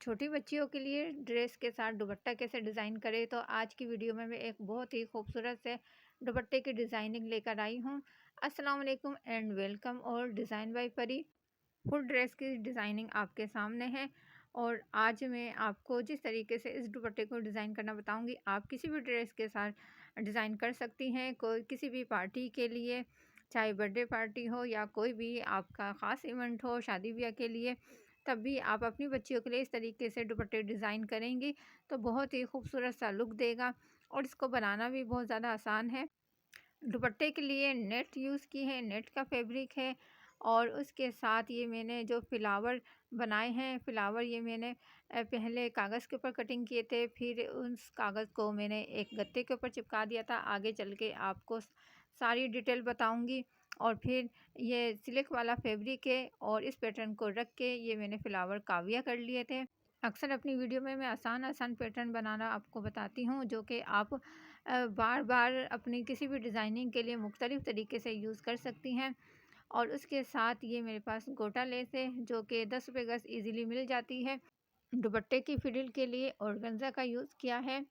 छोटी बच्चियों के लिए ड्रेस के साथ दुपट्टा कैसे डिज़ाइन करें, तो आज की वीडियो में मैं एक बहुत ही खूबसूरत से दुपट्टे की डिज़ाइनिंग लेकर आई हूँ। अस्सलाम वालेकुम एंड वेलकम और डिज़ाइन बाय परी। फुल ड्रेस की डिज़ाइनिंग आपके सामने है और आज मैं आपको जिस तरीके से इस दुपट्टे को डिज़ाइन करना बताऊंगी, आप किसी भी ड्रेस के साथ डिज़ाइन कर सकती हैं। कोई किसी भी पार्टी के लिए, चाहे बर्थडे पार्टी हो या कोई भी आपका ख़ास इवेंट हो, शादी ब्याह के लिए, तब भी आप अपनी बच्चियों के लिए इस तरीके से दुपट्टे डिज़ाइन करेंगी तो बहुत ही खूबसूरत सा लुक देगा और इसको बनाना भी बहुत ज़्यादा आसान है। दुपट्टे के लिए नेट यूज़ की है, नेट का फैब्रिक है और उसके साथ ये मैंने जो फ्लावर बनाए हैं, फ्लावर ये मैंने पहले कागज़ के ऊपर कटिंग किए थे, फिर उस कागज़ को मैंने एक गत्ते के ऊपर चिपका दिया था। आगे चल के आपको सारी डिटेल बताऊंगी। और फिर ये सिल्क वाला फैब्रिक है और इस पैटर्न को रख के ये मैंने फ्लावर काविया कर लिए थे। अक्सर अपनी वीडियो में मैं आसान पैटर्न बनाना आपको बताती हूँ, जो कि आप बार बार अपनी किसी भी डिज़ाइनिंग के लिए मुख्तलिफ़ तरीके से यूज़ कर सकती हैं। और उसके साथ ये मेरे पास गोटा लेस है, जो कि 10 रुपये गज़ ईज़िली मिल जाती है। दुपट्टे की फ्रिल के लिए ऑर्गेन्जा का यूज़ किया है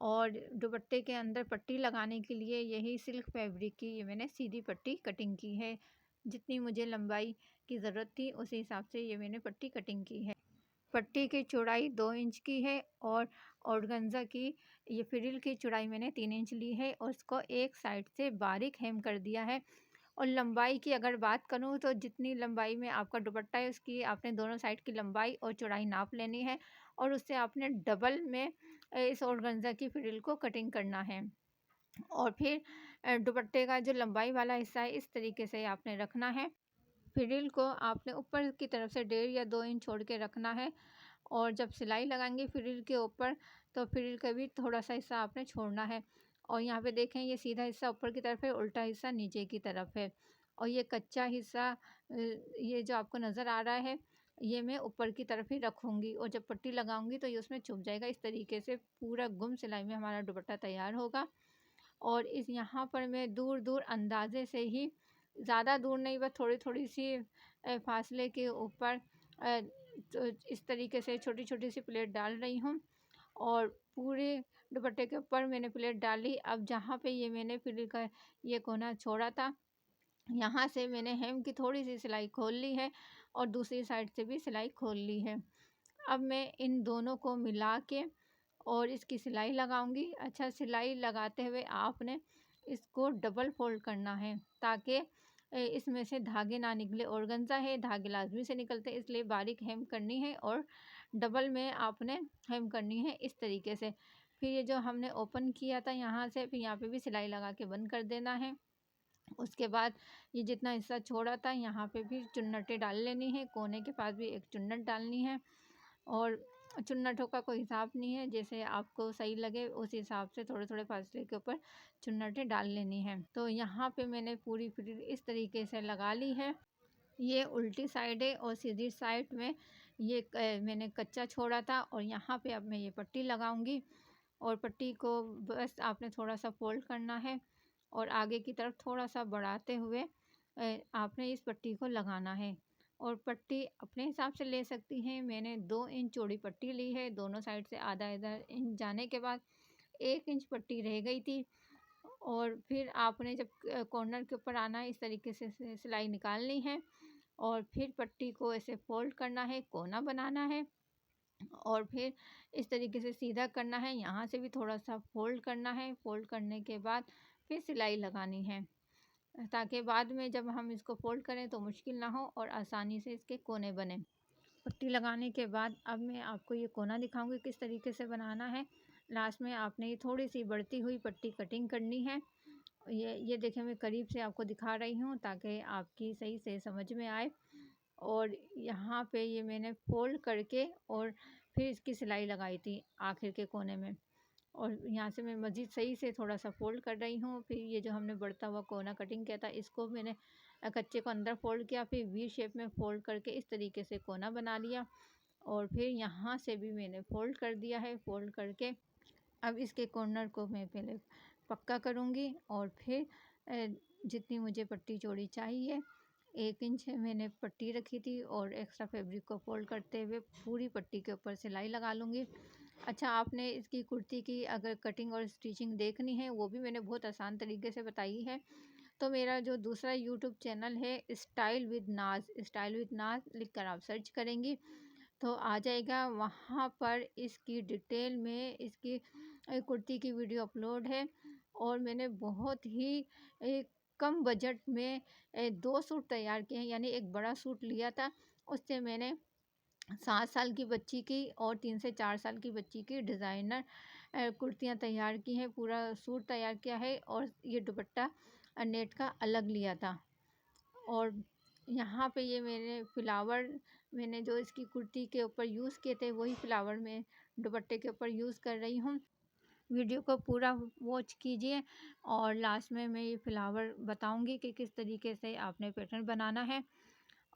और दुपट्टे के अंदर पट्टी लगाने के लिए यही सिल्क फैब्रिक की ये मैंने सीधी पट्टी कटिंग की है। जितनी मुझे लंबाई की ज़रूरत थी उसी हिसाब से ये मैंने पट्टी कटिंग की है। पट्टी की चौड़ाई 2 इंच की है और ऑर्गेन्जा की ये फ्रिल की चौड़ाई मैंने 3 इंच ली है और इसको एक साइड से बारीक हेम कर दिया है। और लंबाई की अगर बात करूँ तो जितनी लंबाई में आपका दुपट्टा है उसकी आपने दोनों साइड की लंबाई और चौड़ाई नाप लेनी है और उससे आपने डबल में इस ऑर्गेन्जा की फ्रिल को कटिंग करना है। और फिर दुपट्टे का जो लंबाई वाला हिस्सा है इस तरीके से आपने रखना है। फ्रिल को आपने ऊपर की तरफ से 1.5 या 2 इंच छोड़ के रखना है और जब सिलाई लगाएंगे फ्रिल के ऊपर तो फ्रिल का भी थोड़ा सा हिस्सा आपने छोड़ना है। और यहाँ पे देखें, ये सीधा हिस्सा ऊपर की तरफ है, उल्टा हिस्सा नीचे की तरफ है। और ये कच्चा हिस्सा ये जो आपको नज़र आ रहा है ये मैं ऊपर की तरफ ही रखूँगी और जब पट्टी लगाऊंगी तो ये उसमें छुप जाएगा। इस तरीके से पूरा गुम सिलाई में हमारा दुपट्टा तैयार होगा। और इस यहाँ पर मैं दूर दूर अंदाजे से ही, ज़्यादा दूर नहीं, बस थोड़ी थोड़ी सी फासले के ऊपर तो इस तरीके से छोटी छोटी सी प्लेट डाल रही हूँ और पूरे दुपट्टे के ऊपर मैंने प्लेट डाली। अब जहाँ पे ये मैंने फ्रिल का ये कोना छोड़ा था, यहाँ से मैंने हेम की थोड़ी सी सिलाई खोल ली है और दूसरी साइड से भी सिलाई खोल ली है। अब मैं इन दोनों को मिला के और इसकी सिलाई लगाऊंगी। अच्छा, सिलाई लगाते हुए आपने इसको डबल फोल्ड करना है ताकि इसमें से धागे ना निकले। ऑर्गेन्जा है, धागे लाजमी से निकलते हैं, इसलिए बारीक हेम करनी है और डबल में आपने हेम करनी है इस तरीके से। फिर ये जो हमने ओपन किया था यहाँ से, फिर यहाँ पे भी सिलाई लगा के बंद कर देना है। उसके बाद ये जितना हिस्सा छोड़ा था यहाँ पे भी चुन्नटें डाल लेनी है, कोने के पास भी एक चुन्नट डालनी है। और चुन्नटों का कोई हिसाब नहीं है, जैसे आपको सही लगे उस हिसाब से थोड़े थोड़े फासले के ऊपर चुन्नटें डाल लेनी है। तो यहाँ पे मैंने पूरी फ्रिल इस तरीके से लगा ली है। ये उल्टी साइड है और सीधी साइड में ये मैंने कच्चा छोड़ा था और यहाँ पे अब मैं ये पट्टी लगाऊंगी। और पट्टी को बस आपने थोड़ा सा फोल्ड करना है और आगे की तरफ थोड़ा सा बढ़ाते हुए आपने इस पट्टी को लगाना है। और पट्टी अपने हिसाब से ले सकती हैं। मैंने 2 इंच चौड़ी पट्टी ली है, दोनों साइड से आधा आधा इंच जाने के बाद 1 इंच पट्टी रह गई थी। और फिर आपने जब कॉर्नर के ऊपर आना है इस तरीके से सिलाई निकालनी है और फिर पट्टी को ऐसे फोल्ड करना है, कोना बनाना है और फिर इस तरीके से सीधा करना है। यहाँ से भी थोड़ा सा फोल्ड करना है, फोल्ड करने के बाद फिर सिलाई लगानी है ताकि बाद में जब हम इसको फोल्ड करें तो मुश्किल ना हो और आसानी से इसके कोने बने। पट्टी लगाने के बाद अब मैं आपको ये कोना दिखाऊंगी किस तरीके से बनाना है। लास्ट में आपने ये थोड़ी सी बढ़ती हुई पट्टी कटिंग करनी है। ये देखें, मैं करीब से आपको दिखा रही हूँ ताकि आपकी सही से समझ में आए। और यहाँ पे ये मैंने फोल्ड करके और फिर इसकी सिलाई लगाई थी आखिर के कोने में। और यहाँ से मैं मज़ीद सही से थोड़ा सा फोल्ड कर रही हूँ। फिर ये जो हमने बढ़ता हुआ कोना कटिंग किया था इसको मैंने कच्चे को अंदर फोल्ड किया, फिर वी शेप में फोल्ड करके इस तरीके से कोना बना लिया। और फिर यहाँ से भी मैंने फोल्ड कर दिया है। फोल्ड करके अब इसके कॉर्नर को मैं पहले पक्का करूँगी और फिर जितनी मुझे पट्टी चौड़ी चाहिए 1 इंच मैंने पट्टी रखी थी और एक्स्ट्रा फैब्रिक को फोल्ड करते हुए पूरी पट्टी के ऊपर सिलाई लगा लूँगी। अच्छा, आपने इसकी कुर्ती की अगर कटिंग और स्टिचिंग देखनी है, वो भी मैंने बहुत आसान तरीके से बताई है। तो मेरा जो दूसरा यूट्यूब चैनल है स्टाइल विद नाज लिख कर आप सर्च करेंगी तो आ जाएगा। वहाँ पर इसकी डिटेल में इसकी कुर्ती की वीडियो अपलोड है। और मैंने बहुत ही कम बजट में 2 सूट तैयार किए हैं, यानी एक बड़ा सूट लिया था, उससे मैंने 7 साल की बच्ची की और 3 से 4 साल की बच्ची की डिज़ाइनर कुर्तियाँ तैयार की हैं, पूरा सूट तैयार किया है। और ये दुपट्टा नेट का अलग लिया था। और यहाँ पे ये मैंने जो इसकी कुर्ती के ऊपर यूज़ किए थे, वही फ्लावर मैं दुपट्टे के ऊपर यूज़ कर रही हूँ। वीडियो को पूरा वॉच कीजिए और लास्ट में मैं ये फ्लावर बताऊंगी कि किस तरीके से आपने पैटर्न बनाना है।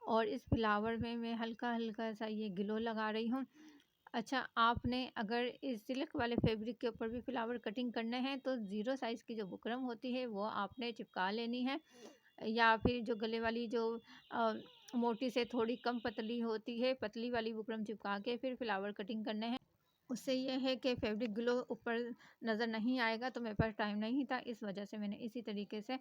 और इस फ्लावर में मैं हल्का हल्का सा ये ग्लो लगा रही हूँ। अच्छा, आपने अगर इस सिल्क वाले फैब्रिक के ऊपर भी फ्लावर कटिंग करने हैं तो 0 साइज़ की जो बुकरम होती है वो आपने चिपका लेनी है, या फिर जो गले वाली जो अ, मोटी से थोड़ी कम पतली होती है, पतली वाली बुकरम चिपका के फिर फ्लावर कटिंग करने हैं। उससे ये है कि फैब्रिक ग्लो ऊपर नज़र नहीं आएगा। तो मेरे पास टाइम नहीं था, इस वजह से मैंने इसी तरीके से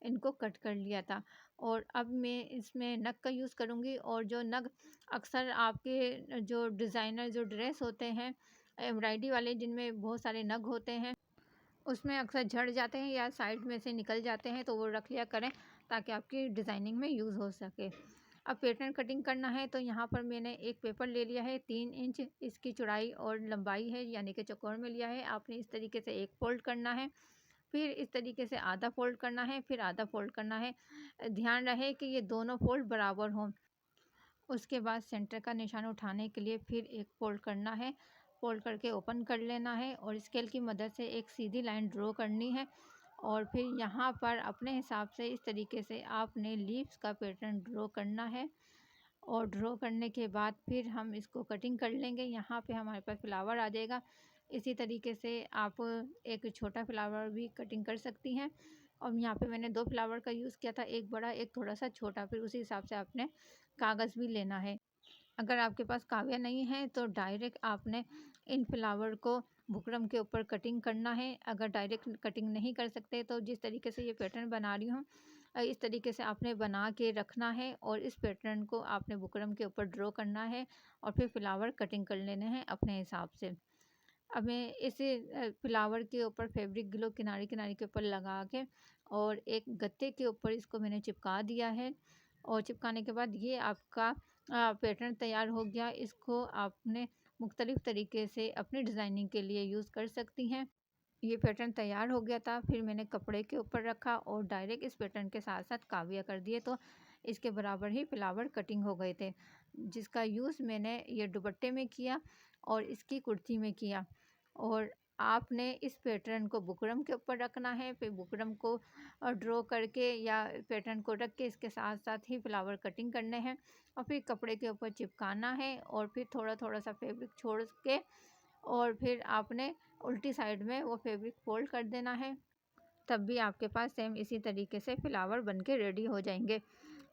इनको कट कर लिया था। और अब मैं इसमें नग का यूज़ करूँगी। और जो नग अक्सर आपके जो डिज़ाइनर जो ड्रेस होते हैं एम्ब्रॉयडरी वाले, जिनमें बहुत सारे नग होते हैं, उसमें अक्सर झड़ जाते हैं या साइड में से निकल जाते हैं, तो वो रख लिया करें ताकि आपकी डिज़ाइनिंग में यूज़ हो सके। अब पैटर्न कटिंग करना है तो यहाँ पर मैंने एक पेपर ले लिया है, 3 इंच इसकी चौड़ाई और लंबाई है, यानी कि चौकोर में लिया है। आपने इस तरीके से एक फोल्ड करना है, फिर इस तरीके से आधा फोल्ड करना है, फिर आधा फोल्ड करना है। ध्यान रहे कि ये दोनों फोल्ड बराबर हों। उसके बाद सेंटर का निशान उठाने के लिए फिर एक फोल्ड करना है, फोल्ड करके ओपन कर लेना है और स्केल की मदद से एक सीधी लाइन ड्रॉ करनी है। और फिर यहाँ पर अपने हिसाब से इस तरीके से आपने लीव्स का पैटर्न ड्रॉ करना है। और ड्रॉ करने के बाद फिर हम इसको कटिंग कर लेंगे। यहाँ पे हमारे पास फ्लावर आ जाएगा। इसी तरीके से आप एक छोटा फ्लावर भी कटिंग कर सकती हैं। और यहाँ पे मैंने 2 फ्लावर का यूज़ किया था, एक बड़ा एक थोड़ा सा छोटा। फिर उसी हिसाब से आपने कागज़ भी लेना है। अगर आपके पास काव्या नहीं है तो डायरेक्ट आपने इन फ्लावर को बुकरम के ऊपर कटिंग करना है। अगर डायरेक्ट कटिंग नहीं कर सकते तो जिस तरीके से ये पैटर्न बना रही हूँ इस तरीके से आपने बना के रखना है। और इस पैटर्न को आपने बुकरम के ऊपर ड्रॉ करना है और फिर फ्लावर कटिंग कर लेने हैं अपने हिसाब से। अब मैं इसे फ्लावर के ऊपर फैब्रिक ग्लो किनारे किनारे के ऊपर लगा के और एक गत्ते के ऊपर इसको मैंने चिपका दिया है। और चिपकाने के बाद ये आपका पैटर्न तैयार हो गया। इसको आपने मुख्तलिफ़ तरीके से अपनी डिज़ाइनिंग के लिए यूज़ कर सकती हैं। ये पैटर्न तैयार हो गया था, फिर मैंने कपड़े के ऊपर रखा और डायरेक्ट इस पैटर्न के साथ साथ काविया कर दिए, तो इसके बराबर ही फ्लावर कटिंग हो गए थे, जिसका यूज़ मैंने ये दुपट्टे में किया और इसकी कुर्ती में किया। और आपने इस पैटर्न को बुकरम के ऊपर रखना है, फिर बुकरम को ड्रॉ करके या पैटर्न को रख के इसके साथ साथ ही फ्लावर कटिंग करने हैं और फिर कपड़े के ऊपर चिपकाना है और फिर थोड़ा थोड़ा सा फैब्रिक छोड़ के और फिर आपने उल्टी साइड में वो फैब्रिक फोल्ड कर देना है। तब भी आपके पास सेम इसी तरीके से फ्लावर बन के रेडी हो जाएंगे।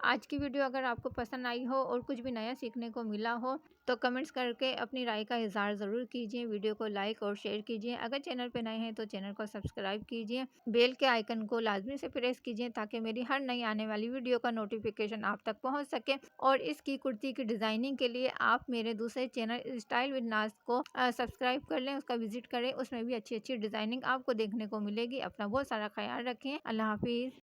आज की वीडियो अगर आपको पसंद आई हो और कुछ भी नया सीखने को मिला हो तो कमेंट्स करके अपनी राय का इज़हार ज़रूर कीजिए। वीडियो को लाइक और शेयर कीजिए। अगर चैनल पे नए हैं तो चैनल को सब्सक्राइब कीजिए। बेल के आइकन को लाजमी से प्रेस कीजिए ताकि मेरी हर नई आने वाली वीडियो का नोटिफिकेशन आप तक पहुंच सके। और इसकी कुर्ती की डिज़ाइनिंग के लिए आप मेरे दूसरे चैनल स्टाइल विद नाज को सब्सक्राइब कर लें, उसका विजिट करें। उसमें भी अच्छी अच्छी डिज़ाइनिंग आपको देखने को मिलेगी। अपना बहुत सारा ख्याल रखें। अल्लाह हाफिज़।